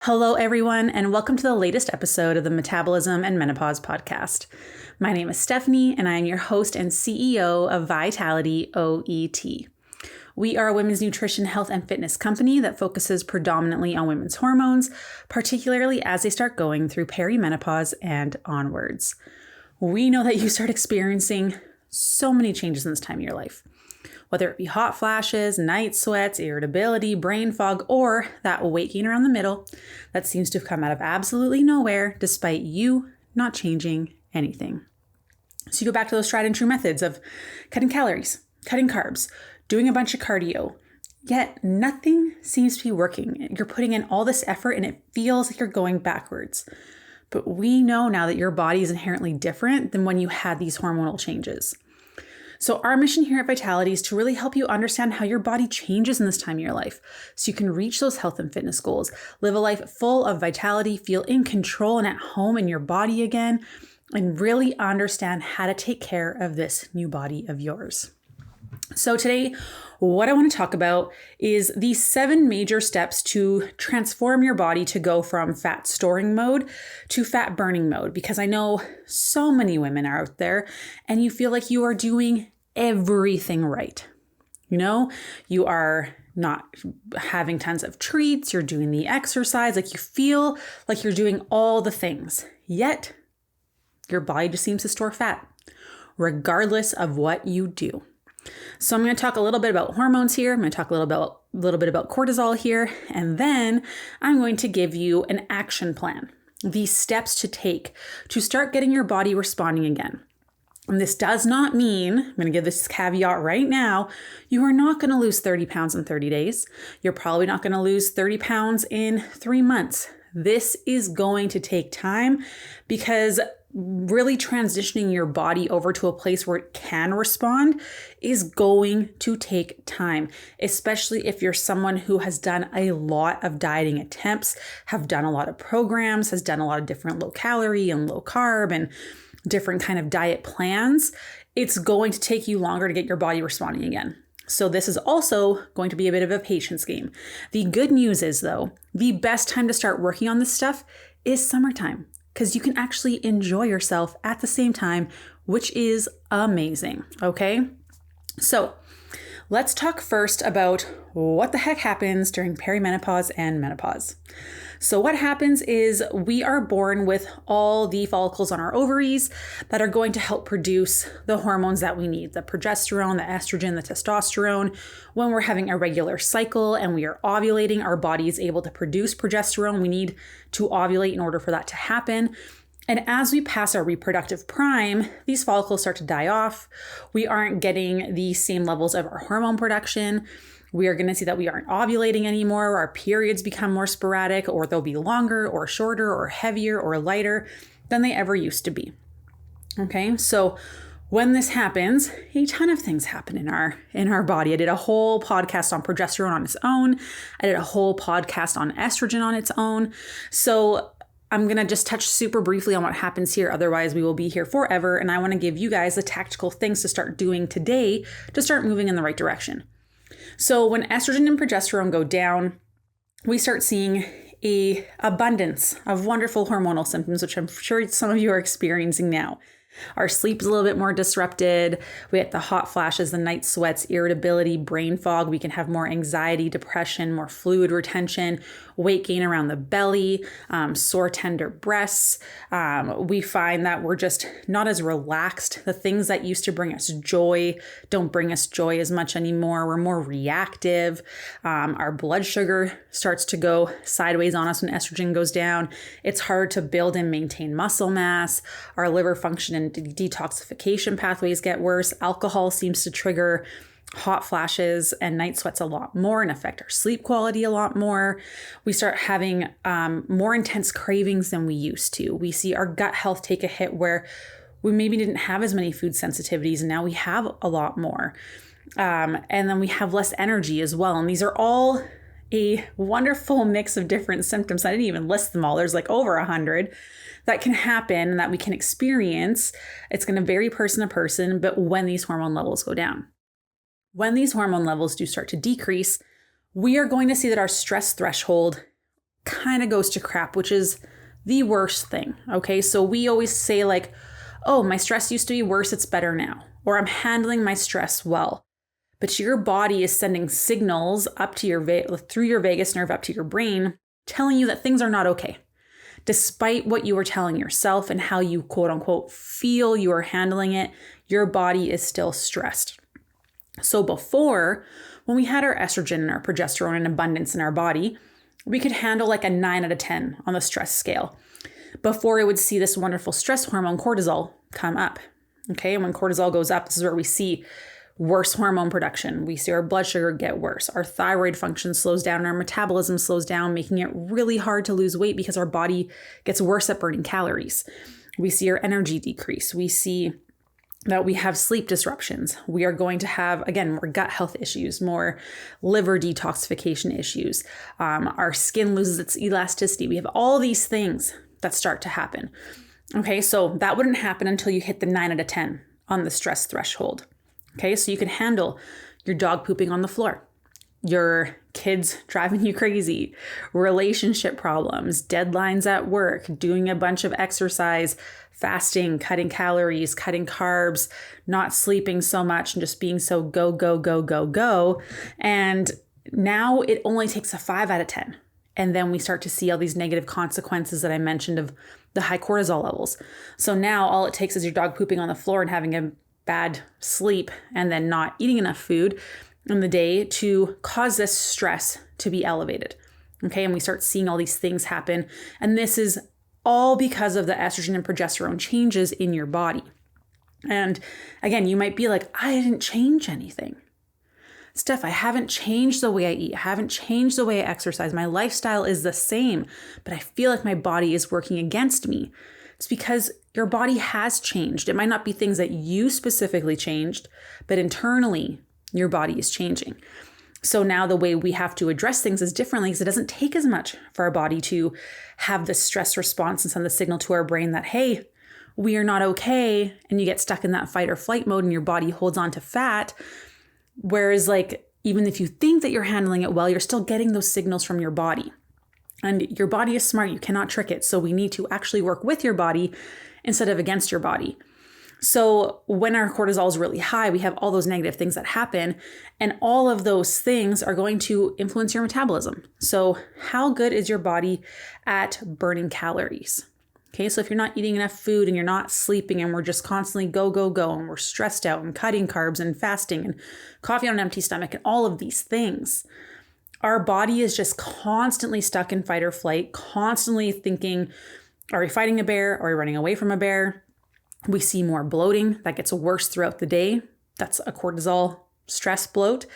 Hello, everyone, and welcome to the latest episode of the Metabolism and Menopause podcast. My name is Stephanie, and I am your host and CEO of Vitality OET. We are a women's nutrition, health, and fitness company that focuses predominantly on women's hormones, particularly as they start going through perimenopause and onwards. We know that you start experiencing so many changes in this time of your life. Whether it be hot flashes, night sweats, irritability, brain fog, or that weight gain around the middle that seems to have come out of absolutely nowhere despite you not changing anything. So you go back to those tried and true methods of cutting calories, cutting carbs, doing a bunch of cardio, yet nothing seems to be working. You're putting in all this effort and it feels like you're going backwards. But we know now that your body is inherently different than when you had these hormonal changes. So our mission here at Vitality is to really help you understand how your body changes in this time of your life so you can reach those health and fitness goals, live a life full of vitality, feel in control and at home in your body again, and really understand how to take care of this new body of yours. So today, what I want to talk about is the 7 major steps to transform your body to go from fat storing mode to fat burning mode, because I know so many women are out there and you feel like you are doing everything right. You are not having tons of treats, you're doing the exercise, like you feel like you're doing all the things, yet your body just seems to store fat, regardless of what you do. So I'm going to talk a little bit about hormones here. I'm going to talk a little bit about cortisol here, and then I'm going to give you an action plan, these steps to take to start getting your body responding again. And this does not mean, I'm going to give this caveat right now, you are not going to lose 30 pounds in 30 days. You're probably not going to lose 30 pounds in 3 months. This is going to take time because really transitioning your body over to a place where it can respond is going to take time, especially if you're someone who has done a lot of dieting attempts, have done a lot of programs, has done a lot of different low calorie and low carb and different kind of diet plans. It's going to take you longer to get your body responding again. So this is also going to be a bit of a patience game. The good news is, though, the best time to start working on this stuff is summertime, because you can actually enjoy yourself at the same time, which is amazing, okay? So let's talk first about what the heck happens during perimenopause and menopause. So what happens is we are born with all the follicles on our ovaries that are going to help produce the hormones that we need, the progesterone, the estrogen, the testosterone. When we're having a regular cycle and we are ovulating, our body is able to produce progesterone. We need to ovulate in order for that to happen. And as we pass our reproductive prime, these follicles start to die off. We aren't getting the same levels of our hormone production. We are going to see that we aren't ovulating anymore. Our periods become more sporadic, or they'll be longer or shorter or heavier or lighter than they ever used to be. Okay, so when this happens, a ton of things happen in our body. I did a whole podcast on progesterone on its own. I did a whole podcast on estrogen on its own. So I'm going to just touch super briefly on what happens here. Otherwise, we will be here forever. And I want to give you guys the tactical things to start doing today to start moving in the right direction. So when estrogen and progesterone go down, we start seeing an abundance of wonderful hormonal symptoms, which I'm sure some of you are experiencing now. Our sleep is a little bit more disrupted. We get the hot flashes, the night sweats, irritability, brain fog. We can have more anxiety, depression, more fluid retention, weight gain around the belly, sore, tender breasts. We find that we're just not as relaxed. The things that used to bring us joy don't bring us joy as much anymore. We're more reactive. Our blood sugar starts to go sideways on us when estrogen goes down. It's hard to build and maintain muscle mass. Our liver function and detoxification pathways get worse. Alcohol seems to trigger hot flashes and night sweats a lot more and affect our sleep quality a lot more. We start having more intense cravings than we used to. We see our gut health take a hit where we maybe didn't have as many food sensitivities and now we have a lot more. And then we have less energy as well. And these are all a wonderful mix of different symptoms. I didn't even list them all. There's like over 100 that can happen and that we can experience. It's going to vary person to person, but when these hormone levels go down. When these hormone levels do start to decrease, we are going to see that our stress threshold kind of goes to crap, which is the worst thing. Okay. So we always say like, oh, my stress used to be worse. It's better now. Or I'm handling my stress well. But your body is sending signals up to through your vagus nerve up to your brain, telling you that things are not okay. Despite what you were telling yourself and how you quote unquote feel you are handling it, your body is still stressed. So before, when we had our estrogen and our progesterone in abundance in our body, we could handle like a 9 out of 10 on the stress scale before it would see this wonderful stress hormone cortisol come up. Okay. And when cortisol goes up, this is where we see worse hormone production. We see our blood sugar get worse. Our thyroid function slows down. Our metabolism slows down, making it really hard to lose weight because our body gets worse at burning calories. We see our energy decrease. We see that we have sleep disruptions. We are going to have, again, more gut health issues, more liver detoxification issues. Our skin loses its elasticity. We have all these things that start to happen. Okay, so that wouldn't happen until you hit the 9 out of 10 on the stress threshold. Okay, so you can handle your dog pooping on the floor, your kids driving you crazy, relationship problems, deadlines at work, doing a bunch of exercise, fasting, cutting calories, cutting carbs, not sleeping so much, and just being so go, go, go, go, go. And now it only takes a 5 out of 10. And then we start to see all these negative consequences that I mentioned of the high cortisol levels. So now all it takes is your dog pooping on the floor and having a bad sleep and then not eating enough food in the day to cause this stress to be elevated. Okay. And we start seeing all these things happen. And this is all because of the estrogen and progesterone changes in your body. And again, you might be like, I didn't change anything. Steph, I haven't changed the way I eat. I haven't changed the way I exercise. My lifestyle is the same, but I feel like my body is working against me. It's because your body has changed. It might not be things that you specifically changed, but internally, your body is changing. So now the way we have to address things is differently because it doesn't take as much for our body to have this stress response and send the signal to our brain that, hey, we are not okay. And you get stuck in that fight or flight mode and your body holds on to fat. Whereas like, even if you think that you're handling it well, you're still getting those signals from your body. And your body is smart. You cannot trick it. So we need to actually work with your body instead of against your body. So when our cortisol is really high, we have all those negative things that happen. And all of those things are going to influence your metabolism. So how good is your body at burning calories? Okay, so if you're not eating enough food and you're not sleeping and we're just constantly go, go, go, and we're stressed out and cutting carbs and fasting and coffee on an empty stomach and all of these things, our body is just constantly stuck in fight or flight, constantly thinking, are we fighting a bear? Are we running away from a bear? We see more bloating that gets worse throughout the day. That's a cortisol stress bloat.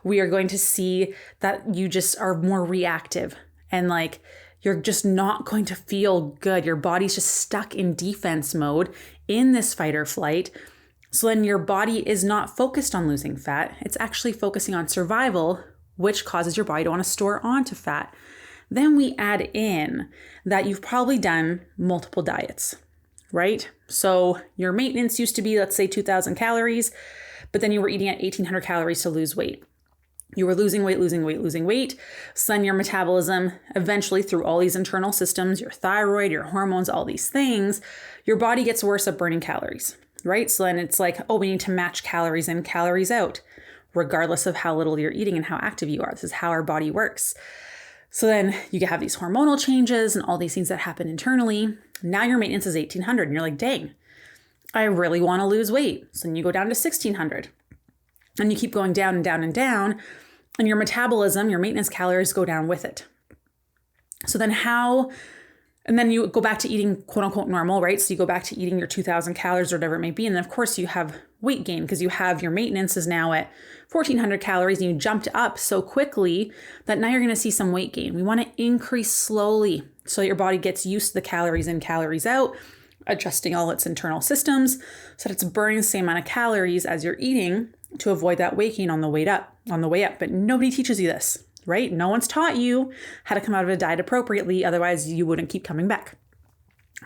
We are going to see that you just are more reactive and like you're just not going to feel good. Your body's just stuck in defense mode in this fight or flight. So then your body is not focused on losing fat. It's actually focusing on survival, which causes your body to want to store onto fat. Then we add in that you've probably done multiple diets, right? So your maintenance used to be, let's say 2,000 calories, but then you were eating at 1,800 calories to lose weight. You were losing weight. So then your metabolism eventually through all these internal systems, your thyroid, your hormones, all these things, your body gets worse at burning calories, right? So then it's like, oh, we need to match calories in, calories out, regardless of how little you're eating and how active you are. This is how our body works. So then you have these hormonal changes and all these things that happen internally. Now your maintenance is 1,800 and you're like, dang, I really want to lose weight. So then you go down to 1,600 and you keep going down and down and down and your metabolism, your maintenance calories go down with it. So then and then you go back to eating quote unquote normal, right? So you go back to eating your 2,000 calories or whatever it may be. And then of course you have weight gain because you have your maintenance is now at 1,400 calories and you jumped up so quickly that now you're going to see some weight gain. We want to increase slowly so your body gets used to the calories in, calories out, adjusting all its internal systems so that it's burning the same amount of calories as you're eating to avoid that weight gain on the way up. But nobody teaches you this, right? No one's taught you how to come out of a diet appropriately. Otherwise, you wouldn't keep coming back.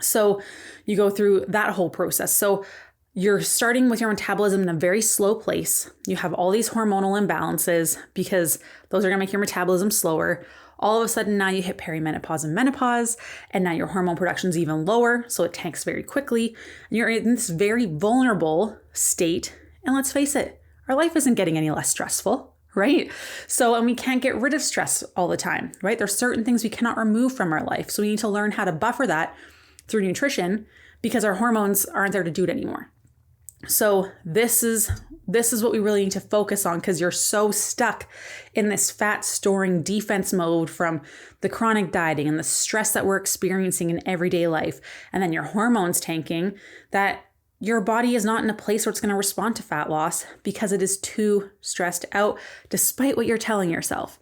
So you go through that whole process. So you're starting with your metabolism in a very slow place. You have all these hormonal imbalances because those are going to make your metabolism slower. all of a sudden now you hit perimenopause and menopause, and now your hormone production is even lower, so it tanks very quickly. And you're in this very vulnerable state. And let's face it, our life isn't getting any less stressful, right? And we can't get rid of stress all the time, right? There's certain things we cannot remove from our life. So we need to learn how to buffer that through nutrition because our hormones aren't there to do it anymore. So this is what we really need to focus on, because you're so stuck in this fat storing defense mode from the chronic dieting and the stress that we're experiencing in everyday life. And then your hormones tanking, that your body is not in a place where it's going to respond to fat loss because it is too stressed out, despite what you're telling yourself.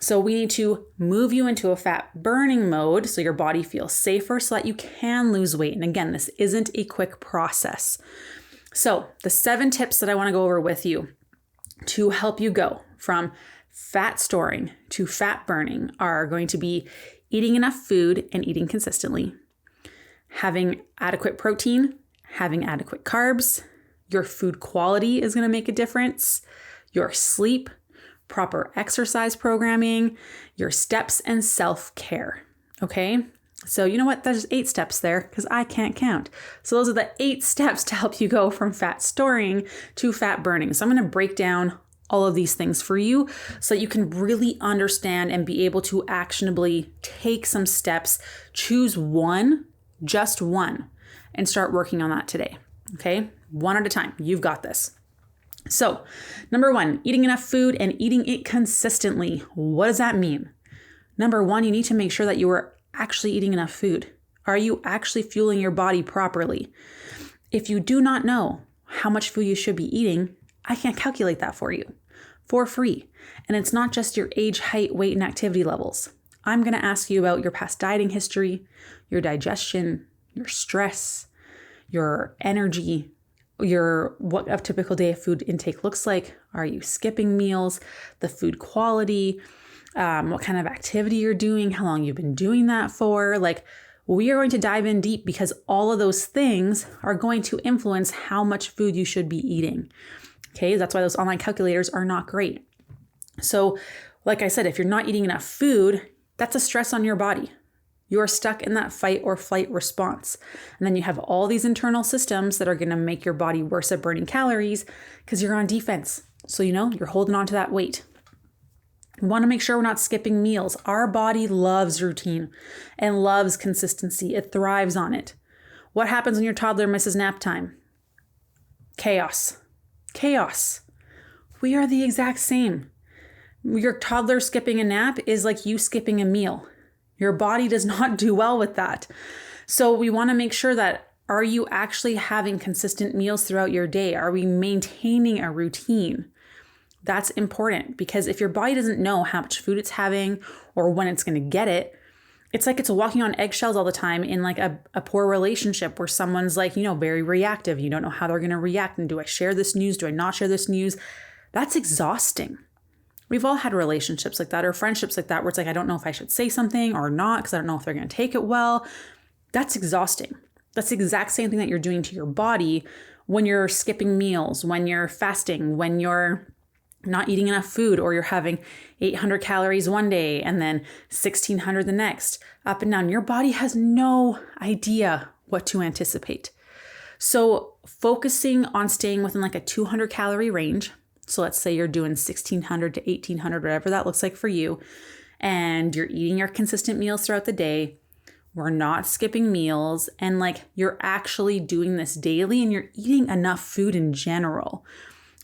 So we need to move you into a fat burning mode so your body feels safer so that you can lose weight. And again, this isn't a quick process. So the 7 tips that I want to go over with you to help you go from fat storing to fat burning are going to be eating enough food and eating consistently, having adequate protein, having adequate carbs, your food quality is going to make a difference, your sleep, proper exercise programming, your steps, and self-care. Okay? So you know what? There's 8 steps there because I can't count. So those are the 8 steps to help you go from fat storing to fat burning. So I'm going to break down all of these things for you so that you can really understand and be able to actionably take some steps, choose one, just one, and start working on that today. Okay? One at a time. You've got this. So, number 1, eating enough food and eating it consistently. What does that mean? Number 1, you need to make sure that you are actually eating enough food. Are you actually fueling your body properly? If you do not know how much food you should be eating, I can't calculate that for you for free. And it's not just your age, height, weight, and activity levels. I'm going to ask you about your past dieting history, your digestion, your stress, your energy, what a typical day of food intake looks like. Are you skipping meals? The food quality, what kind of activity you're doing, how long you've been doing that for. We are going to dive in deep because all of those things are going to influence how much food you should be eating. Okay, that's why those online calculators are not great. So, like I said, if you're not eating enough food, that's a stress on your body. You are stuck in that fight or flight response. And then you have all these internal systems that are going to make your body worse at burning calories because you're on defense. So, you're holding on to that weight. We want to make sure we're not skipping meals. Our body loves routine and loves consistency. It thrives on it. What happens when your toddler misses nap time? Chaos. Chaos. We are the exact same. Your toddler skipping a nap is like you skipping a meal. Your body does not do well with that. So we want to make sure that, are you actually having consistent meals throughout your day? Are we maintaining a routine? That's important because if your body doesn't know how much food it's having or when it's going to get it, it's like it's walking on eggshells all the time in a poor relationship where someone's very reactive. You don't know how they're going to react. And do I share this news? Do I not share this news? That's exhausting. We've all had relationships like that or friendships like that where it's I don't know if I should say something or not because I don't know if they're going to take it well. That's exhausting. That's the exact same thing that you're doing to your body when you're skipping meals, when you're fasting, when you're not eating enough food, or you're having 800 calories one day and then 1600 the next, up and down. Your body has no idea what to anticipate. So focusing on staying within a 200 calorie range. So let's say you're doing 1600 to 1800, whatever that looks like for you, and you're eating your consistent meals throughout the day. We're not skipping meals, and you're actually doing this daily and you're eating enough food in general.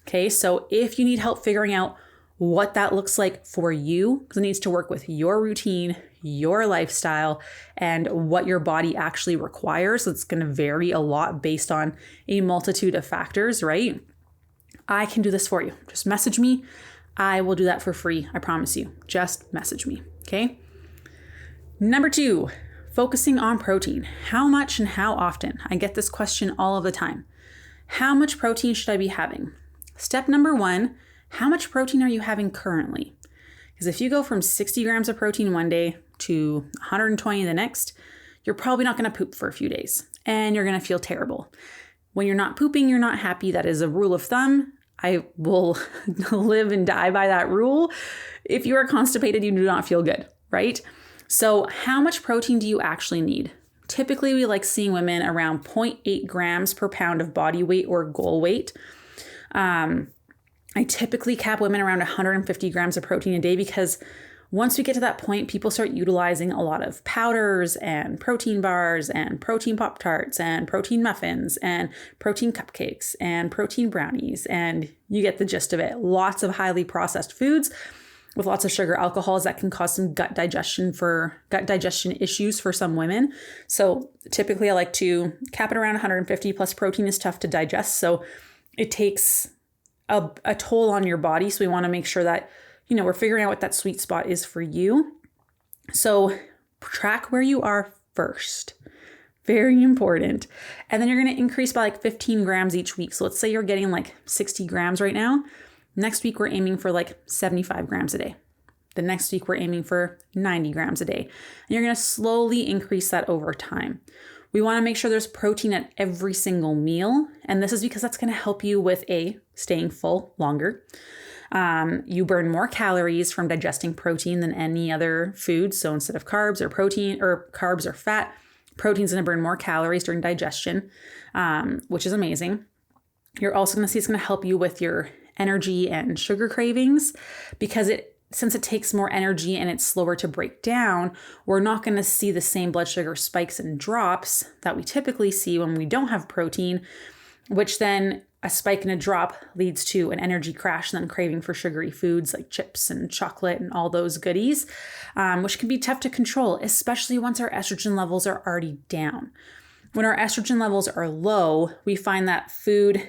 Okay, so if you need help figuring out what that looks like for you, because it needs to work with your routine, your lifestyle, and what your body actually requires. So it's going to vary a lot based on a multitude of factors, right? I can do this for you. Just message me. I will do that for free. I promise you. Just message me. Okay. Number 2, focusing on protein. How much and how often? I get this question all of the time. How much protein should I be having? Step number 1, how much protein are you having currently? Because if you go from 60 grams of protein one day to 120 the next, you're probably not going to poop for a few days and you're going to feel terrible. When you're not pooping, you're not happy. That is a rule of thumb. I will live and die by that rule. If you are constipated, you do not feel good, right? So how much protein do you actually need? Typically, we like seeing women around 0.8 grams per pound of body weight or goal weight. I typically cap women around 150 grams of protein a day because once we get to that point, people start utilizing a lot of powders and protein bars and protein Pop-Tarts and protein muffins and protein cupcakes and protein brownies. And you get the gist of it. Lots of highly processed foods with lots of sugar alcohols that can cause some gut digestion issues for some women. So typically I like to cap it around 150, plus protein is tough to digest. So it takes a toll on your body. So we want to make sure that, we're figuring out what that sweet spot is for you. So track where you are first. Very important. And then you're going to increase by like 15 grams each week. So let's say you're getting like 60 grams right now. Next week, we're aiming for like 75 grams a day. The next week, we're aiming for 90 grams a day. And you're going to slowly increase that over time. We want to make sure there's protein at every single meal. And this is because that's going to help you with staying full longer. You burn more calories from digesting protein than any other food. So instead of carbs or fat, protein's going to burn more calories during digestion, which is amazing. You're also going to see it's going to help you with your energy and sugar cravings because since it takes more energy and it's slower to break down, we're not going to see the same blood sugar spikes and drops that we typically see when we don't have protein, which then a spike and a drop leads to an energy crash and then craving for sugary foods like chips and chocolate and all those goodies, which can be tough to control, especially once our estrogen levels are already down. When our estrogen levels are low, we find that food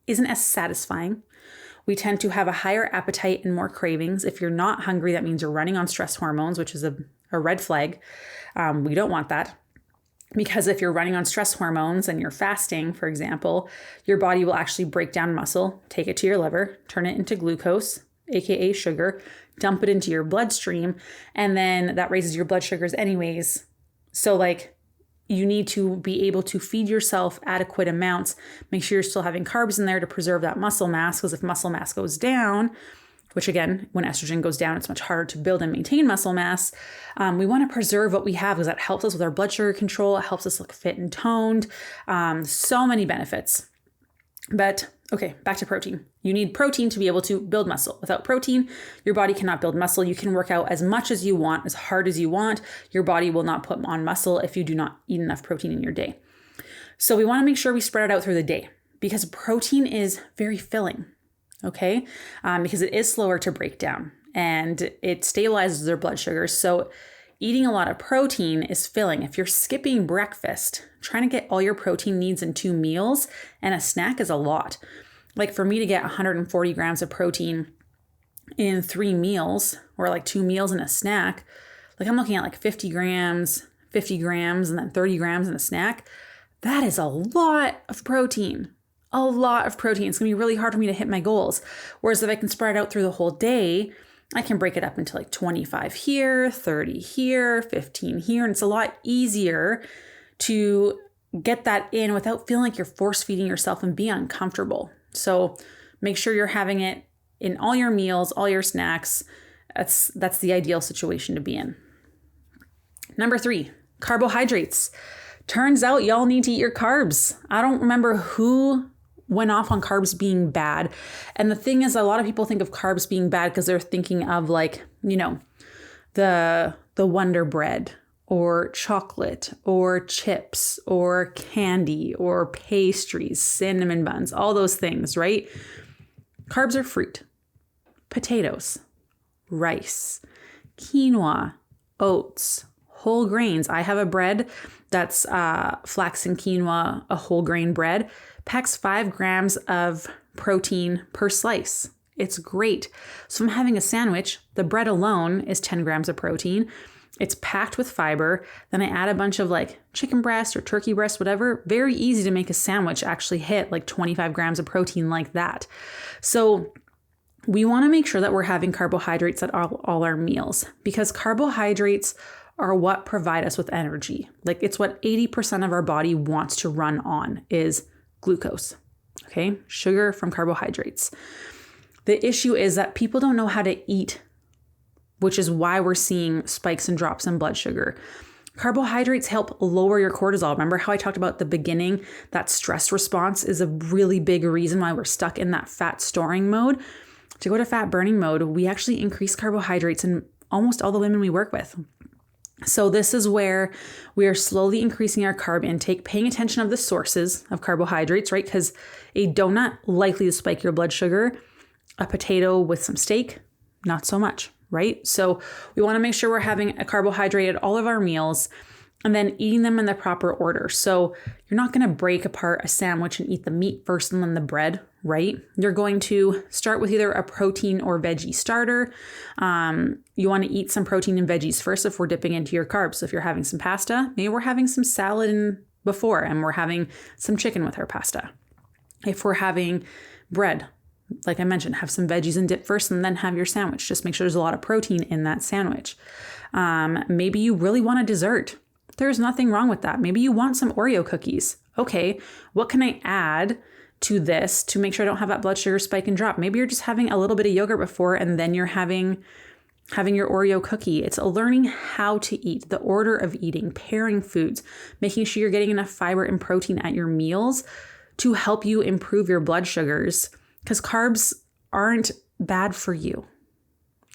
isn't as satisfying. We tend to have a higher appetite and more cravings. If you're not hungry, that means you're running on stress hormones, which is a red flag. We don't want that. Because if you're running on stress hormones and you're fasting, for example, your body will actually break down muscle, take it to your liver, turn it into glucose, aka sugar, dump it into your bloodstream, and then that raises your blood sugars anyways. So you need to be able to feed yourself adequate amounts. Make sure you're still having carbs in there to preserve that muscle mass, because if muscle mass goes down, which again, when estrogen goes down, it's much harder to build and maintain muscle mass. We want to preserve what we have because that helps us with our blood sugar control. It helps us look fit and toned. So many benefits. But okay, back to protein. You need protein to be able to build muscle. Without protein, your body cannot build muscle. You can work out as much as you want, as hard as you want. Your body will not put on muscle if you do not eat enough protein in your day. So we want to make sure we spread it out through the day because protein is very filling. Okay, because it is slower to break down and it stabilizes their blood sugars. So eating a lot of protein is filling. If you're skipping breakfast, trying to get all your protein needs in 2 meals and a snack is a lot. Like for me to get 140 grams of protein in 3 meals or like 2 meals and a snack, like I'm looking at like 50 grams, and then 30 grams in a snack. That is a lot of protein. A lot of protein. It's going to be really hard for me to hit my goals. Whereas if I can spread it out through the whole day, I can break it up into like 25 here, 30 here, 15 here. And it's a lot easier to get that in without feeling like you're force feeding yourself and be uncomfortable. So make sure you're having it in all your meals, all your snacks. That's the ideal situation to be in. Number 3, carbohydrates. Turns out y'all need to eat your carbs. I don't remember who went off on carbs being bad. And the thing is, a lot of people think of carbs being bad because they're thinking of the Wonder Bread or chocolate or chips or candy or pastries, cinnamon buns, all those things, right? Carbs are fruit, potatoes, rice, quinoa, oats, whole grains. I have a bread that's flax and quinoa, a whole grain bread, packs 5 grams of protein per slice. It's great. So if I'm having a sandwich, the bread alone is 10 grams of protein. It's packed with fiber. Then I add a bunch of like chicken breast or turkey breast, whatever. Very easy to make a sandwich actually hit like 25 grams of protein like that. So we want to make sure that we're having carbohydrates at all our meals because carbohydrates are what provide us with energy. Like it's what 80% of our body wants to run on is glucose, okay? Sugar from carbohydrates. The issue is that people don't know how to eat which is why we're seeing spikes and drops in blood sugar. Carbohydrates help lower your cortisol. Remember how I talked about at the beginning, that stress response is a really big reason why we're stuck in that fat storing mode. To go to fat burning mode, we actually increase carbohydrates in almost all the women we work with. So this is where we are slowly increasing our carb intake, paying attention of the sources of carbohydrates, right? Because a donut likely to spike your blood sugar, a potato with some steak, not so much, right? So we want to make sure we're having a carbohydrate at all of our meals and then eating them in the proper order. So you're not going to break apart a sandwich and eat the meat first and then the bread, right? You're going to start with either a protein or veggie starter. You want to eat some protein and veggies first if we're dipping into your carbs. So if you're having some pasta, maybe we're having some salad before and we're having some chicken with our pasta. If we're having bread, like I mentioned, have some veggies and dip first and then have your sandwich. Just make sure there's a lot of protein in that sandwich. Maybe you really want a dessert. There's nothing wrong with that. Maybe you want some Oreo cookies. Okay, what can I add to this to make sure I don't have that blood sugar spike and drop? Maybe you're just having a little bit of yogurt before and then you're having your Oreo cookie. It's learning how to eat, the order of eating, pairing foods, making sure you're getting enough fiber and protein at your meals to help you improve your blood sugars, because carbs aren't bad for you.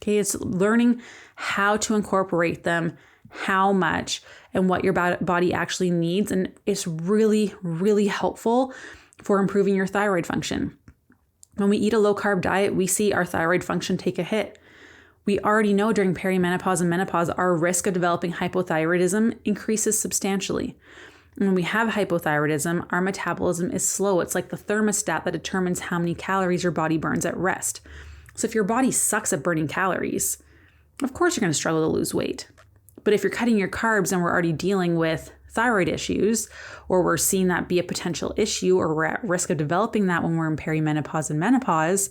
Okay, it's learning how to incorporate them, how much, and what your body actually needs. And it's really, really helpful for improving your thyroid function. When we eat a low carb diet, we see our thyroid function take a hit. We already know during perimenopause and menopause, our risk of developing hypothyroidism increases substantially. And when we have hypothyroidism, our metabolism is slow. It's like the thermostat that determines how many calories your body burns at rest. So if your body sucks at burning calories, of course you're going to struggle to lose weight. But if you're cutting your carbs and we're already dealing with thyroid issues, or we're seeing that be a potential issue, or we're at risk of developing that when we're in perimenopause and menopause,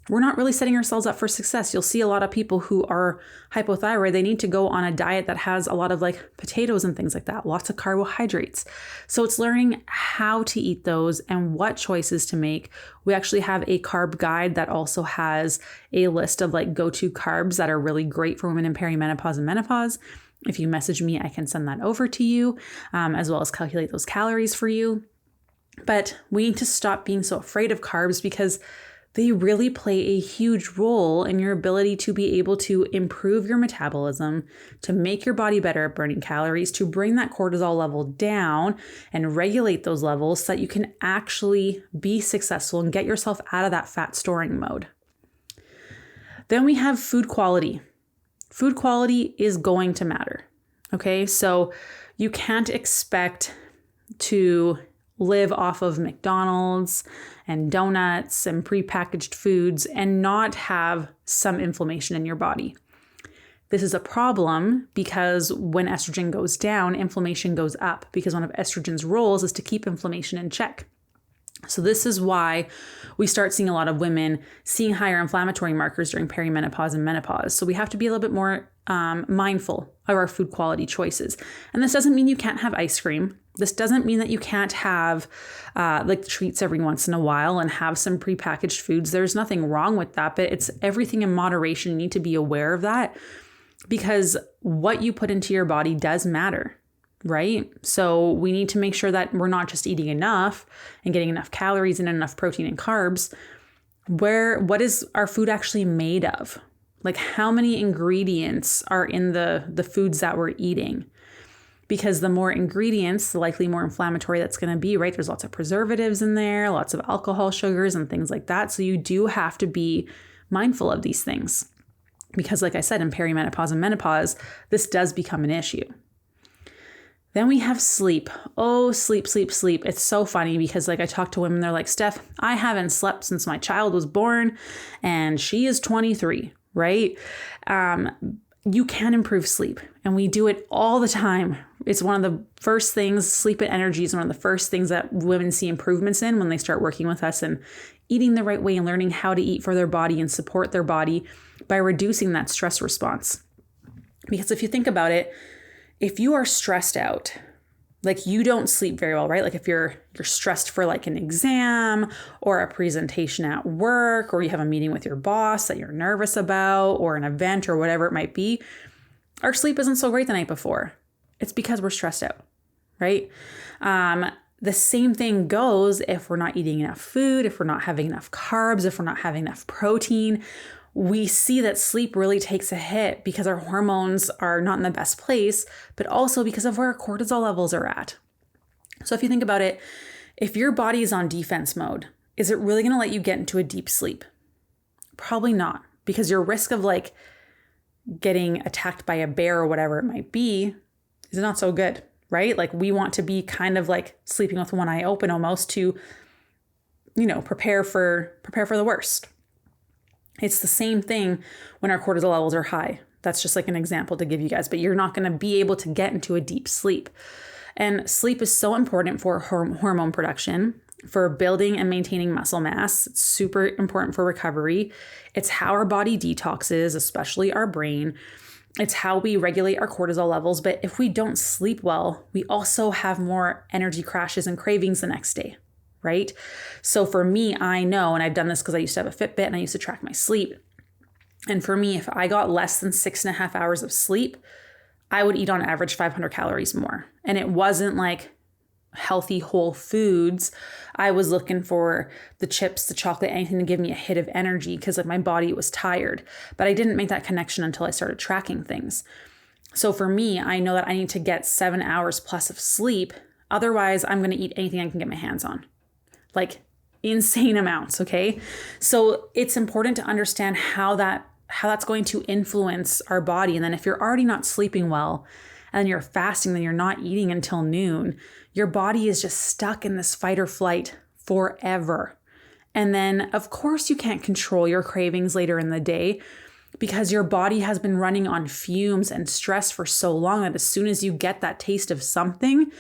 we're not really setting ourselves up for success. You'll see a lot of people who are hypothyroid, they need to go on a diet that has a lot of like potatoes and things like that, lots of carbohydrates. So it's learning how to eat those and what choices to make. We actually have a carb guide that also has a list of like go-to carbs that are really great for women in perimenopause and menopause. If you message me, I can send that over to you, as well as calculate those calories for you. But we need to stop being so afraid of carbs, because they really play a huge role in your ability to be able to improve your metabolism, to make your body better at burning calories, to bring that cortisol level down and regulate those levels so that you can actually be successful and get yourself out of that fat storing mode. Then we have food quality. Food quality is going to matter. Okay, so you can't expect to live off of McDonald's and donuts and prepackaged foods and not have some inflammation in your body. This is a problem because when estrogen goes down, inflammation goes up, because one of estrogen's roles is to keep inflammation in check. So this is why we start seeing a lot of women seeing higher inflammatory markers during perimenopause and menopause. So we have to be a little bit more mindful of our food quality choices. And this doesn't mean you can't have ice cream. This doesn't mean that you can't have like treats every once in a while and have some prepackaged foods. There's nothing wrong with that, but it's everything in moderation. You need to be aware of that, because what you put into your body does matter. Right? So we need to make sure that we're not just eating enough and getting enough calories and enough protein and carbs. What is our food actually made of? Like, how many ingredients are in the foods that we're eating? Because the more ingredients, the likely more inflammatory that's going to be, right? There's lots of preservatives in there, lots of alcohol, sugars, and things like that. So you do have to be mindful of these things, because like I said, in perimenopause and menopause, this does become an issue. Then we have sleep. Oh, sleep. It's so funny because like I talk to women, they're like, Steph, I haven't slept since my child was born and she is 23, right? You can improve sleep, and we do it all the time. It's one of the first things, sleep and energy is one of the first things that women see improvements in when they start working with us and eating the right way and learning how to eat for their body and support their body by reducing that stress response. Because if you think about it, if you are stressed out, Like you don't sleep very well, right? Like if you're stressed for like an exam or a presentation at work, or you have a meeting with your boss that you're nervous about, or an event or whatever it might be, our sleep isn't so great the night before. It's because we're stressed out, right? The same thing goes if we're not eating enough food, if we're not having enough carbs, if we're not having enough protein. We see that sleep really takes a hit because our hormones are not in the best place, but also because of where our cortisol levels are at. So if you think about it, if your body is on defense mode, is it really going to let you get into a deep sleep? Probably not, because your risk of like getting attacked by a bear or whatever it might be is not so good, right? Like we want to be kind of like sleeping with one eye open almost to, prepare for the worst. It's the same thing when our cortisol levels are high. That's just like an example to give you guys, but you're not going to be able to get into a deep sleep. And sleep is so important for hormone production, for building and maintaining muscle mass. It's super important for recovery. It's how our body detoxes, especially our brain. It's how we regulate our cortisol levels. But if we don't sleep well, we also have more energy crashes and cravings the next day, right? So for me, I know, and I've done this because I used to have a Fitbit and I used to track my sleep. And for me, if I got less than 6.5 hours of sleep, I would eat on average 500 calories more. And it wasn't like healthy whole foods. I was looking for the chips, the chocolate, anything to give me a hit of energy because like my body was tired. But I didn't make that connection until I started tracking things. So for me, I know that I need to get 7 hours plus of sleep. Otherwise, I'm going to eat anything I can get my hands on. Like insane amounts, okay? So it's important to understand how that's going to influence our body. And then if you're already not sleeping well and you're fasting, then you're not eating until noon, your body is just stuck in this fight or flight forever. And then of course you can't control your cravings later in the day because your body has been running on fumes and stress for so long that as soon as you get that taste of something,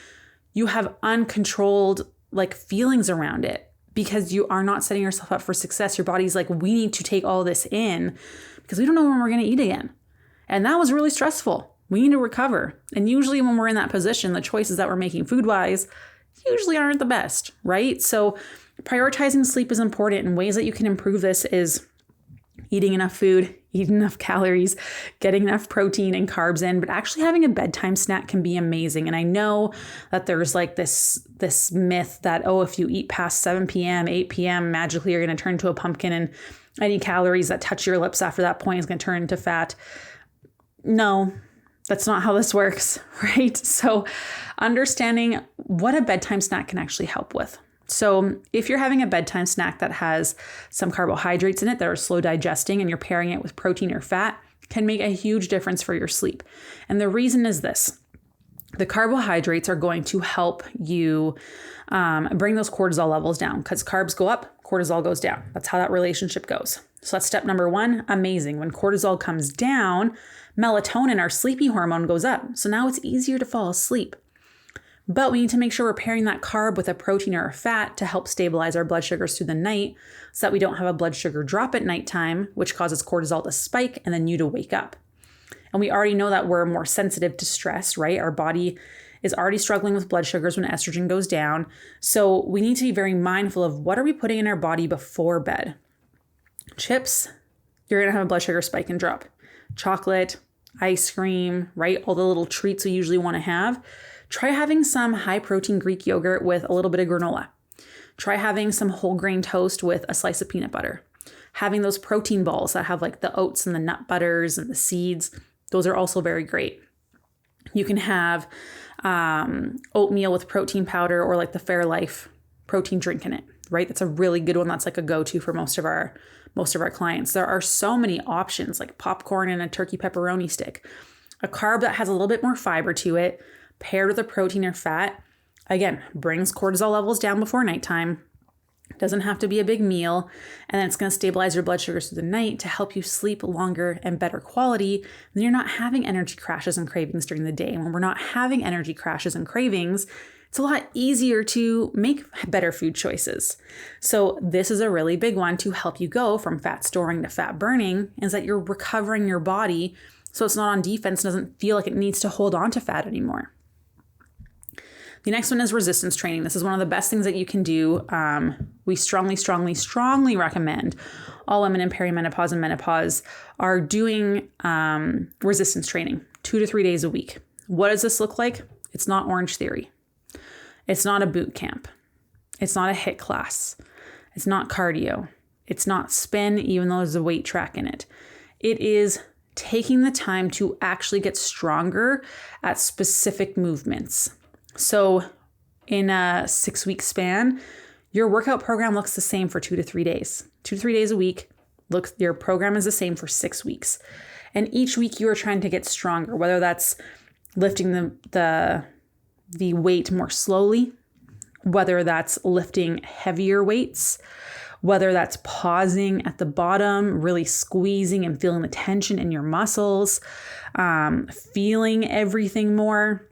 you have uncontrolled like feelings around it because you are not setting yourself up for success. Your body's like, we need to take all this in because we don't know when we're going to eat again. And that was really stressful. We need to recover. And usually when we're in that position, the choices that we're making food-wise usually aren't the best, right? So prioritizing sleep is important, and ways that you can improve this is eating enough food, eating enough calories, getting enough protein and carbs in, but actually having a bedtime snack can be amazing. And I know that there's like this myth that, if you eat past 7 p.m., 8 p.m., magically you're going to turn into a pumpkin, and any calories that touch your lips after that point is going to turn into fat. No, that's not how this works, right? So understanding what a bedtime snack can actually help with. So if you're having a bedtime snack that has some carbohydrates in it that are slow digesting and you're pairing it with protein or fat, can make a huge difference for your sleep. And the reason is this. The carbohydrates are going to help you bring those cortisol levels down, because carbs go up, cortisol goes down. That's how that relationship goes. So that's step number one. Amazing. When cortisol comes down, melatonin, our sleepy hormone, goes up. So now it's easier to fall asleep. But we need to make sure we're pairing that carb with a protein or a fat to help stabilize our blood sugars through the night so that we don't have a blood sugar drop at nighttime, which causes cortisol to spike and then you to wake up. And we already know that we're more sensitive to stress, right? Our body is already struggling with blood sugars when estrogen goes down. So we need to be very mindful of what are we putting in our body before bed. Chips, you're going to have a blood sugar spike and drop. Chocolate, ice cream, right? All the little treats we usually want to have. Try having some high protein Greek yogurt with a little bit of granola. Try having some whole grain toast with a slice of peanut butter. Having those protein balls that have like the oats and the nut butters and the seeds. Those are also very great. You can have oatmeal with protein powder or like the Fairlife protein drink in it, right? That's a really good one. That's like a go-to for most of our clients. There are so many options like popcorn and a turkey pepperoni stick. A carb that has a little bit more fiber to it, paired with a protein or fat, again, brings cortisol levels down before nighttime. Doesn't have to be a big meal. And then it's going to stabilize your blood sugars through the night to help you sleep longer and better quality. Then you're not having energy crashes and cravings during the day. And when we're not having energy crashes and cravings, it's a lot easier to make better food choices. So this is a really big one to help you go from fat storing to fat burning, is that you're recovering your body so it's not on defense, doesn't feel like it needs to hold on to fat anymore. The next one is resistance training. This is one of the best things that you can do. We strongly recommend all women in perimenopause and menopause are doing resistance training 2 to 3 days a week. What does this look like? It's not Orange Theory. It's not a boot camp. It's not a HIIT class. It's not cardio. It's not spin, even though there's a weight track in it. It is taking the time to actually get stronger at specific movements. So in a 6-week span, your workout program looks the same for 2 to 3 days. 2 to 3 days a week, your program is the same for 6 weeks. And each week you are trying to get stronger, whether that's lifting the weight more slowly, whether that's lifting heavier weights, whether that's pausing at the bottom, really squeezing and feeling the tension in your muscles, feeling everything more.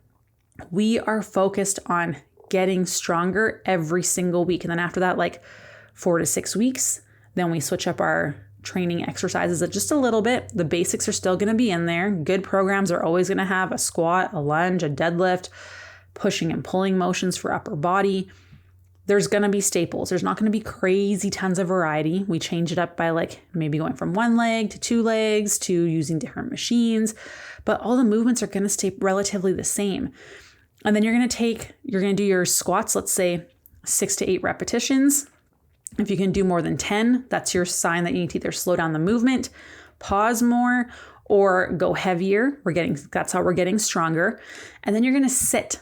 We are focused on getting stronger every single week. And then after that, like 4 to 6 weeks, then we switch up our training exercises just a little bit. The basics are still going to be in there. Good programs are always going to have a squat, a lunge, a deadlift, pushing and pulling motions for upper body. There's going to be staples. There's not going to be crazy tons of variety. We change it up by like maybe going from 1 leg to 2 legs to using different machines, but all the movements are going to stay relatively the same. And then you're going to do your squats, let's say 6 to 8 repetitions. If you can do more than 10, that's your sign that you need to either slow down the movement, pause more, or go heavier. That's how we're getting stronger. And then you're going to sit.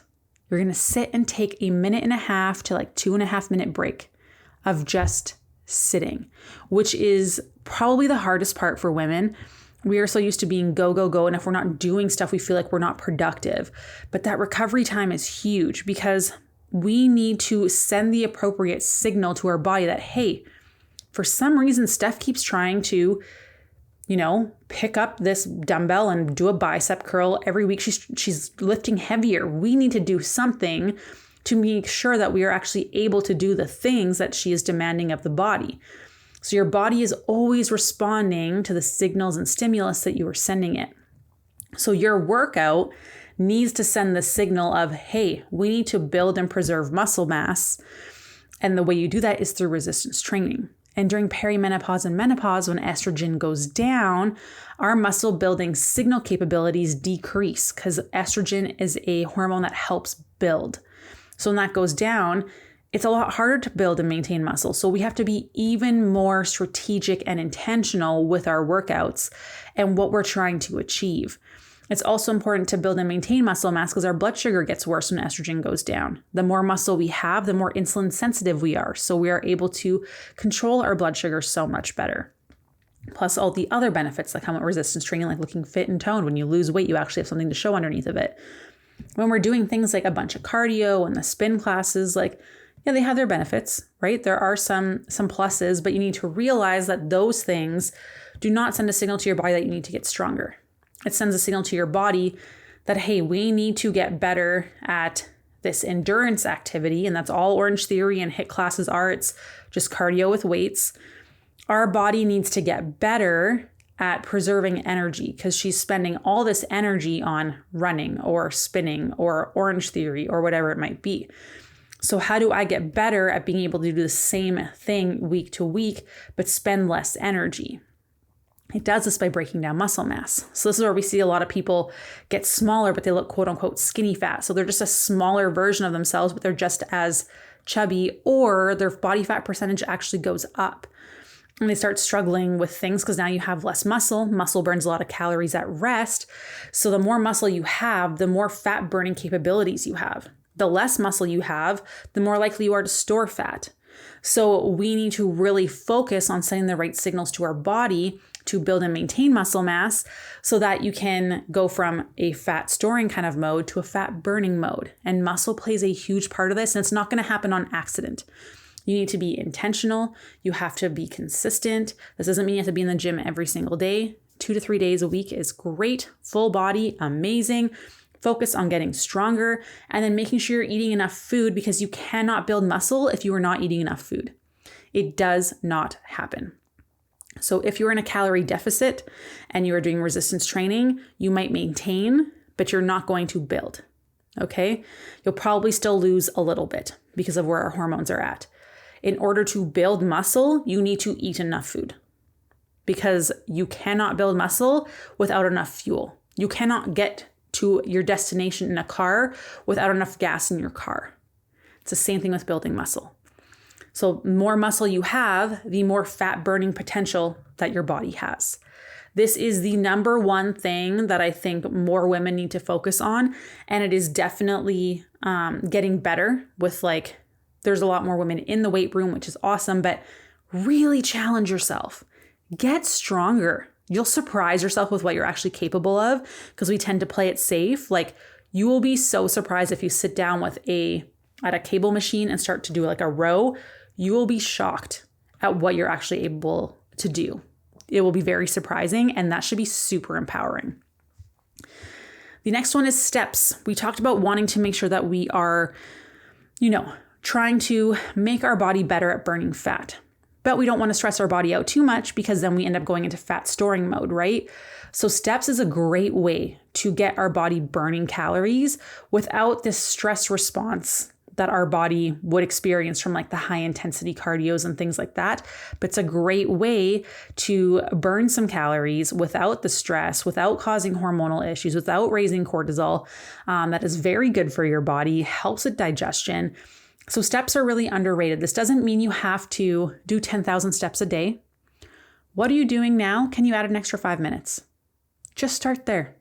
You're going to sit and take 1.5 minutes to like 2.5 minute break of just sitting, which is probably the hardest part for women. We are so used to being go, go, go. And if we're not doing stuff, we feel like we're not productive. But that recovery time is huge because we need to send the appropriate signal to our body that, hey, for some reason, Steph keeps trying to, pick up this dumbbell and do a bicep curl every week. She's lifting heavier. We need to do something to make sure that we are actually able to do the things that she is demanding of the body. So your body is always responding to the signals and stimulus that you are sending it. So your workout needs to send the signal of, hey, we need to build and preserve muscle mass. And the way you do that is through resistance training. And during perimenopause and menopause, when estrogen goes down, our muscle building signal capabilities decrease because estrogen is a hormone that helps build. So when that goes down, it's a lot harder to build and maintain muscle. So we have to be even more strategic and intentional with our workouts and what we're trying to achieve. It's also important to build and maintain muscle mass because our blood sugar gets worse when estrogen goes down. The more muscle we have, the more insulin sensitive we are. So we are able to control our blood sugar so much better. Plus all the other benefits that come with resistance training, like looking fit and toned. When you lose weight, you actually have something to show underneath of it. When we're doing things like a bunch of cardio and the spin classes, they have their benefits, right? There are some pluses, but you need to realize that those things do not send a signal to your body that you need to get stronger. It sends a signal to your body that, hey, we need to get better at this endurance activity. And that's all Orange Theory and HIIT classes are. It's just cardio with weights. Our body needs to get better at preserving energy because she's spending all this energy on running or spinning or Orange Theory or whatever it might be. So how do I get better at being able to do the same thing week to week, but spend less energy? It does this by breaking down muscle mass. So this is where we see a lot of people get smaller, but they look quote unquote skinny fat. So they're just a smaller version of themselves, but they're just as chubby, or their body fat percentage actually goes up. And they start struggling with things because now you have less muscle. Muscle burns a lot of calories at rest. So the more muscle you have, the more fat burning capabilities you have. The less muscle you have, the more likely you are to store fat. So we need to really focus on sending the right signals to our body to build and maintain muscle mass so that you can go from a fat storing kind of mode to a fat burning mode. And muscle plays a huge part of this, and it's not going to happen on accident. You need to be intentional. You have to be consistent. This doesn't mean you have to be in the gym every single day. 2 to 3 days a week is great. Full body, amazing. Focus on getting stronger and then making sure you're eating enough food because you cannot build muscle if you are not eating enough food. It does not happen. So if you're in a calorie deficit and you are doing resistance training, you might maintain, but you're not going to build. Okay. You'll probably still lose a little bit because of where our hormones are at. In order to build muscle, you need to eat enough food because you cannot build muscle without enough fuel. You cannot get to your destination in a car without enough gas in your car. It's the same thing with building muscle. So the more muscle you have, the more fat burning potential that your body has. This is the number one thing that I think more women need to focus on. And it is definitely getting better with there's a lot more women in the weight room, which is awesome, but really challenge yourself. Get stronger. You'll surprise yourself with what you're actually capable of because we tend to play it safe. You will be so surprised if you sit down at a cable machine and start to do a row. You will be shocked at what you're actually able to do. It will be very surprising, and that should be super empowering. The next one is steps. We talked about wanting to make sure that we are, trying to make our body better at burning fat. But we don't want to stress our body out too much because then we end up going into fat storing mode, right? So steps is a great way to get our body burning calories without this stress response that our body would experience from the high intensity cardios and things like that. But it's a great way to burn some calories without the stress, without causing hormonal issues, without raising cortisol. That is very good for your body, helps with digestion. So steps are really underrated. This doesn't mean you have to do 10,000 steps a day. What are you doing now? Can you add an extra 5 minutes? Just start there.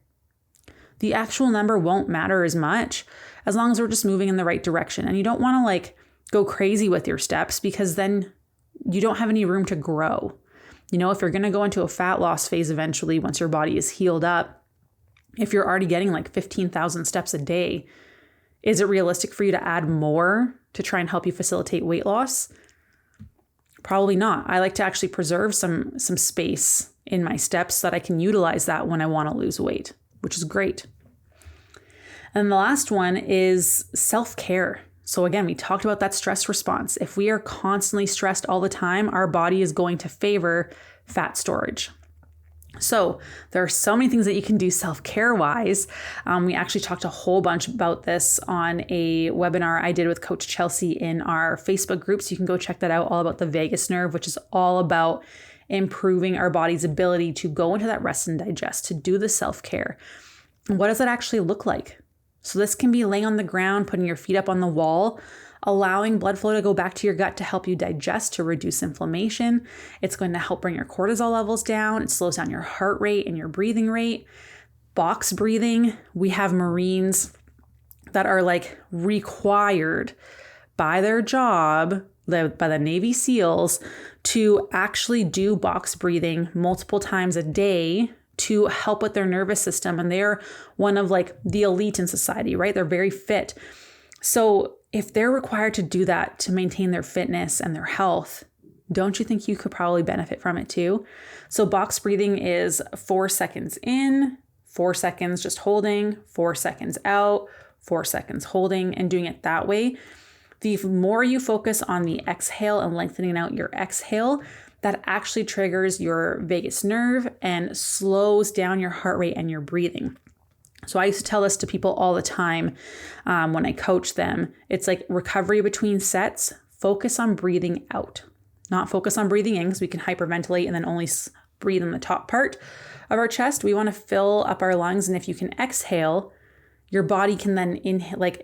The actual number won't matter as much as long as we're just moving in the right direction. And you don't want to go crazy with your steps because then you don't have any room to grow. If you're going to go into a fat loss phase eventually, once your body is healed up, if you're already getting 15,000 steps a day, is it realistic for you to add more to try and help you facilitate weight loss? Probably not. I like to actually preserve some space in my steps so that I can utilize that when I want to lose weight, which is great. And the last one is self-care. So again, we talked about that stress response. If we are constantly stressed all the time, our body is going to favor fat storage. So there are so many things that you can do self-care wise. We actually talked a whole bunch about this on a webinar I did with Coach Chelsea in our Facebook group. So you can go check that out, all about the vagus nerve, which is all about improving our body's ability to go into that rest and digest, to do the self-care. And what does that actually look like? So this can be laying on the ground, putting your feet up on the wall, allowing blood flow to go back to your gut to help you digest, to reduce inflammation. It's going to help bring your cortisol levels down. It slows down your heart rate and your breathing rate. Box breathing. We have Marines that are required by their job, by the Navy SEALs, to actually do box breathing multiple times a day to help with their nervous system. And they're one of the elite in society, right? They're very fit. So if they're required to do that to maintain their fitness and their health, don't you think you could probably benefit from it too? So box breathing is 4 seconds in, 4 seconds just holding, 4 seconds out, 4 seconds holding, and doing it that way. The more you focus on the exhale and lengthening out your exhale, that actually triggers your vagus nerve and slows down your heart rate and your breathing. So I used to tell this to people all the time when I coach them. It's recovery between sets, focus on breathing out, not focus on breathing in because we can hyperventilate and then only breathe in the top part of our chest. We want to fill up our lungs. And if you can exhale, your body can then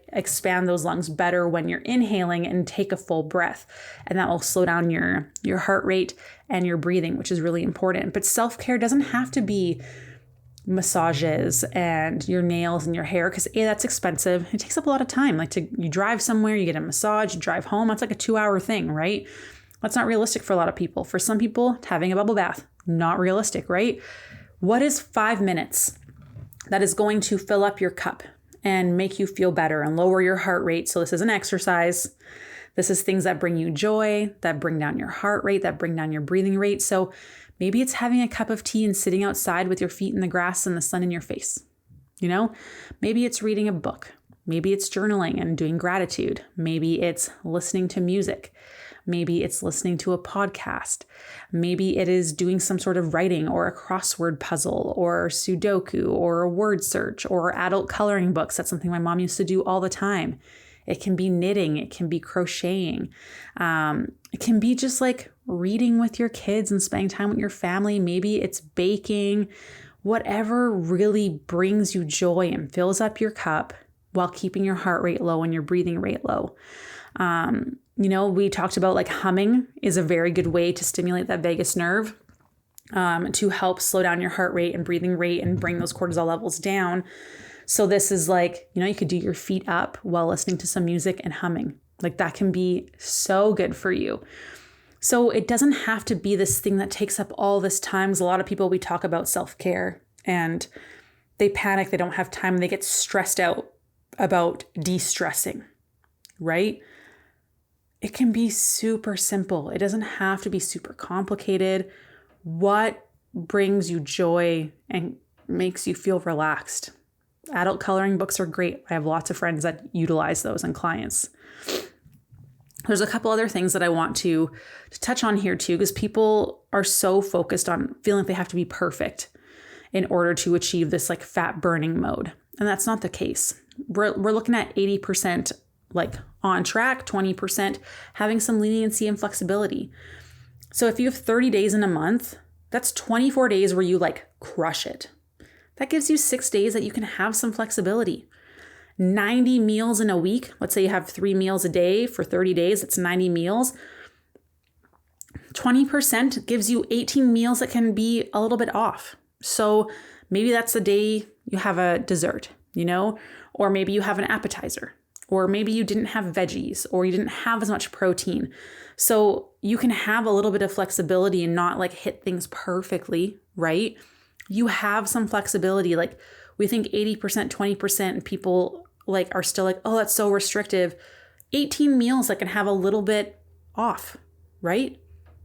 expand those lungs better when you're inhaling and take a full breath. And that will slow down your heart rate and your breathing, which is really important. But self-care doesn't have to be massages and your nails and your hair because that's expensive. It takes up a lot of time. You drive somewhere, you get a massage, you drive home. That's a 2-hour thing, right? That's not realistic for a lot of people. For some people, having a bubble bath, not realistic, right? What is 5 minutes that is going to fill up your cup and make you feel better and lower your heart rate? So this is an exercise. This is things that bring you joy, that bring down your heart rate, that bring down your breathing rate. So maybe it's having a cup of tea and sitting outside with your feet in the grass and the sun in your face. Maybe it's reading a book. Maybe it's journaling and doing gratitude. Maybe it's listening to music. Maybe it's listening to a podcast. Maybe it is doing some sort of writing or a crossword puzzle or Sudoku or a word search or adult coloring books. That's something my mom used to do all the time. It can be knitting. It can be crocheting. It can be just like reading with your kids and spending time with your family. Maybe it's baking. Whatever really brings you joy and fills up your cup while keeping your heart rate low and your breathing rate low. We talked about like humming is a very good way to stimulate that vagus nerve to help slow down your heart rate and breathing rate and bring those cortisol levels down. So this is like, you could do your feet up while listening to some music and humming. Like that can be so good for you. So it doesn't have to be this thing that takes up all this time. Because a lot of people, we talk about self-care and they panic, they don't have time, and they get stressed out about de-stressing, right? It can be super simple. It doesn't have to be super complicated. What brings you joy and makes you feel relaxed? Adult coloring books are great. I have lots of friends that utilize those and clients. There's a couple other things that I want to touch on here too, because people are so focused on feeling like they have to be perfect in order to achieve this like fat burning mode. And that's not the case. We're looking at 80% like on track, 20% having some leniency and flexibility. So if you have 30 days in a month, that's 24 days where you like crush it. That gives you 6 days that you can have some flexibility. 90 meals in a week. Let's say you have 3 meals a day for 30 days. That's 90 meals. 20% gives you 18 meals that can be a little bit off. So maybe that's the day you have a dessert, or maybe you have an appetizer, or maybe you didn't have veggies, or you didn't have as much protein. So you can have a little bit of flexibility and not like hit things perfectly, right? You have some flexibility. Like we think 80%, 20%, and people like are still like, oh, that's so restrictive. 18 meals that can have a little bit off, right?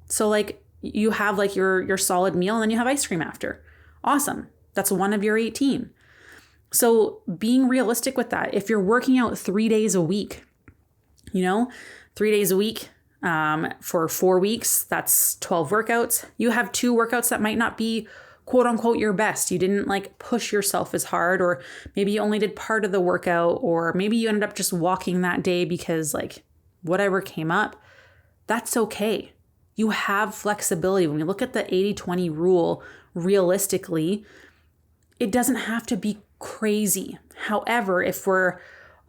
So like you have like your solid meal and then you have ice cream after. Awesome. That's one of your 18. So being realistic with that, if you're working out 3 days a week, 3 days a week for 4 weeks, that's 12 workouts. You have 2 workouts that might not be quote unquote your best. You didn't like push yourself as hard, or maybe you only did part of the workout, or maybe you ended up just walking that day because like whatever came up. That's okay. You have flexibility. When we look at the 80-20 rule, realistically, it doesn't have to be crazy. However, if we're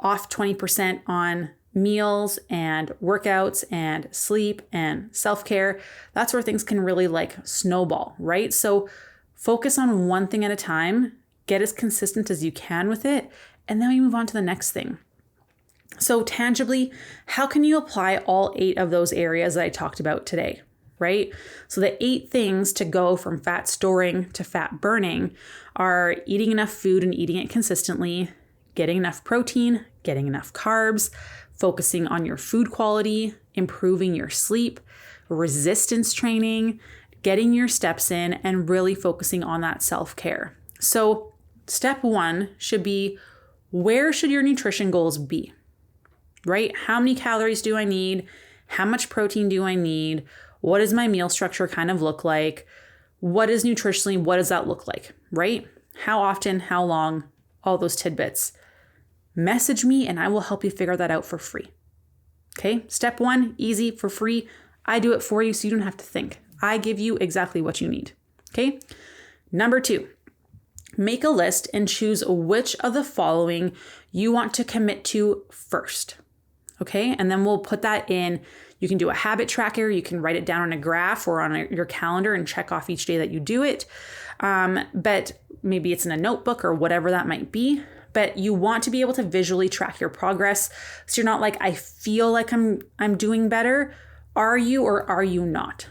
off 20% on meals and workouts and sleep and self-care, that's where things can really like snowball, right? So focus on one thing at a time, get as consistent as you can with it, and then we move on to the next thing. So tangibly, how can you apply all 8 of those areas that I talked about today, right? So the 8 things to go from fat storing to fat burning are eating enough food and eating it consistently, getting enough protein, getting enough carbs, focusing on your food quality, improving your sleep, resistance training, getting your steps in, and really focusing on that self-care. So step 1 should be, where should your nutrition goals be, right? How many calories do I need? How much protein do I need? What does my meal structure kind of look like? What is nutritionally, what does that look like, right? How often, how long, all those tidbits. Message me and I will help you figure that out for free. Okay, step 1, easy, for free. I do it for you so you don't have to think. I give you exactly what you need. Okay. Number 2, make a list and choose which of the following you want to commit to first. Okay. And then we'll put that in. You can do a habit tracker. You can write it down on a graph or on your calendar and check off each day that you do it. But maybe it's in a notebook or whatever that might be. But you want to be able to visually track your progress. So you're not like, I feel like I'm doing better. Are you or are you not?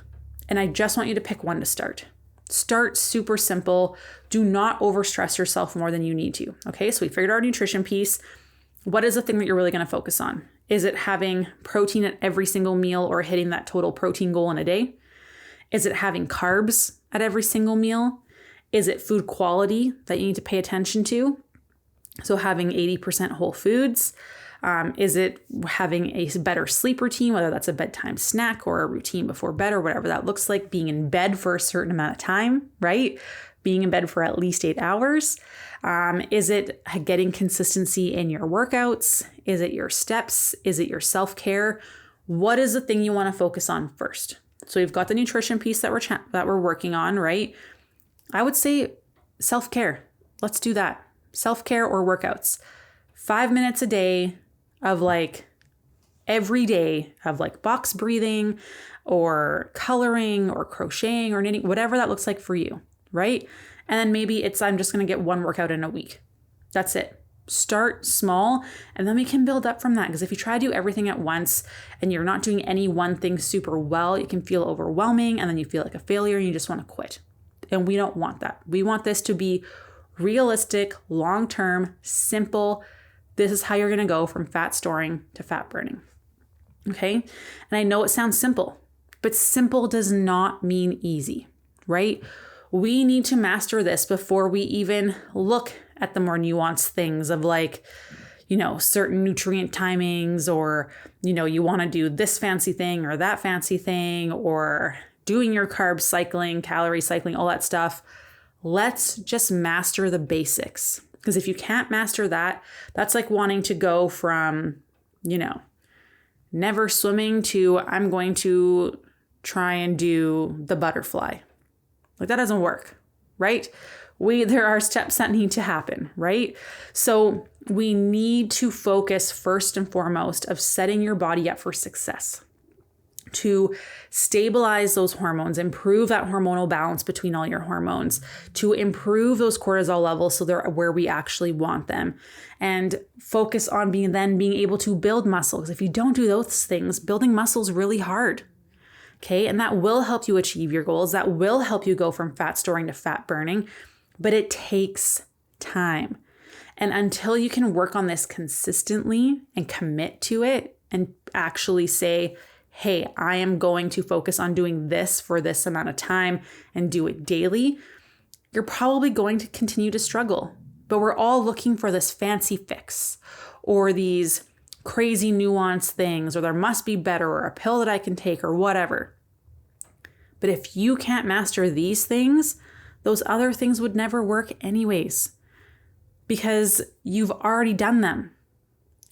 And I just want you to pick one to start. Start super simple. Do not overstress yourself more than you need to. Okay, so we figured our nutrition piece. What is the thing that you're really going to focus on? Is it having protein at every single meal or hitting that total protein goal in a day? Is it having carbs at every single meal? Is it food quality that you need to pay attention to? So having 80% whole foods. Is it having a better sleep routine, whether that's a bedtime snack or a routine before bed or whatever that looks like, being in bed for a certain amount of time, right? Being in bed for at least 8 hours. Is it getting consistency in your workouts? Is it your steps? Is it your self-care? What is the thing you want to focus on first? So we've got the nutrition piece that we're working on, right? I would say self-care. Let's do that. Self-care or workouts. 5 minutes a day of every day of box breathing or coloring or crocheting or knitting, whatever that looks like for you, right? And then maybe I'm just going to get one workout in a week. That's it. Start small, and then we can build up from that. Because if you try to do everything at once and you're not doing any one thing super well, it can feel overwhelming, and then you feel like a failure and you just want to quit. And we don't want that. We want this to be realistic, long-term, simple. This is how you're going to go from fat storing to fat burning. Okay? And I know it sounds simple, but simple does not mean easy, right? We need to master this before we even look at the more nuanced things of certain nutrient timings, or, you want to do this fancy thing or that fancy thing, or doing your carb cycling, calorie cycling, all that stuff. Let's just master the basics. Because if you can't master that, that's like wanting to go from, never swimming to I'm going to try and do the butterfly. That doesn't work, right? There are steps that need to happen, right? So we need to focus first and foremost of setting your body up for success, to stabilize those hormones, improve that hormonal balance between all your hormones, to improve those cortisol levels so they're where we actually want them, and focus on being able to build muscle. Because if you don't do those things, building muscle is really hard. Okay, and that will help you achieve your goals. That will help you go from fat storing to fat burning, but it takes time. And until you can work on this consistently and commit to it and actually say, hey, I am going to focus on doing this for this amount of time and do it daily, you're probably going to continue to struggle. But we're all looking for this fancy fix or these crazy nuanced things, or there must be better, or a pill that I can take, or whatever. But if you can't master these things, those other things would never work anyways, because you've already done them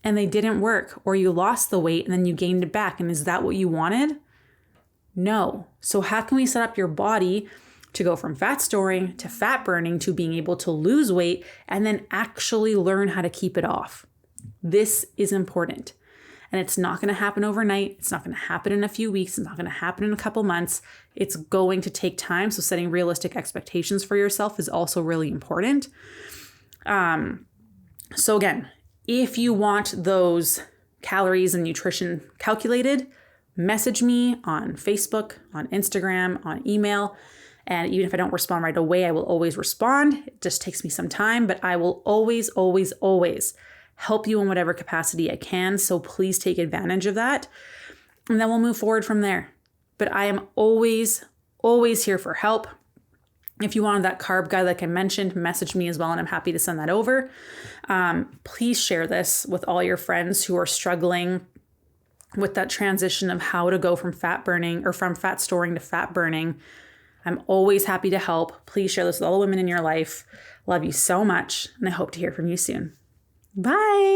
and they didn't work, or you lost the weight and then you gained it back. And is that what you wanted? No. So how can we set up your body to go from fat storing to fat burning to being able to lose weight and then actually learn how to keep it off? This is important, and it's not going to happen overnight. It's not going to happen in a few weeks. It's not going to happen in a couple months. It's going to take time. So setting realistic expectations for yourself is also really important. So again, if you want those calories and nutrition calculated, message me on Facebook, on Instagram, on email. And even if I don't respond right away, I will always respond. It just takes me some time, but I will always, always, always help you in whatever capacity I can. So please take advantage of that. And then we'll move forward from there. But I am always, always here for help. If you wanted that carb guide, like I mentioned, message me as well, and I'm happy to send that over. Please share this with all your friends who are struggling with that transition of how to go from fat burning or from fat storing to fat burning. I'm always happy to help. Please share this with all the women in your life. Love you so much, and I hope to hear from you soon. Bye.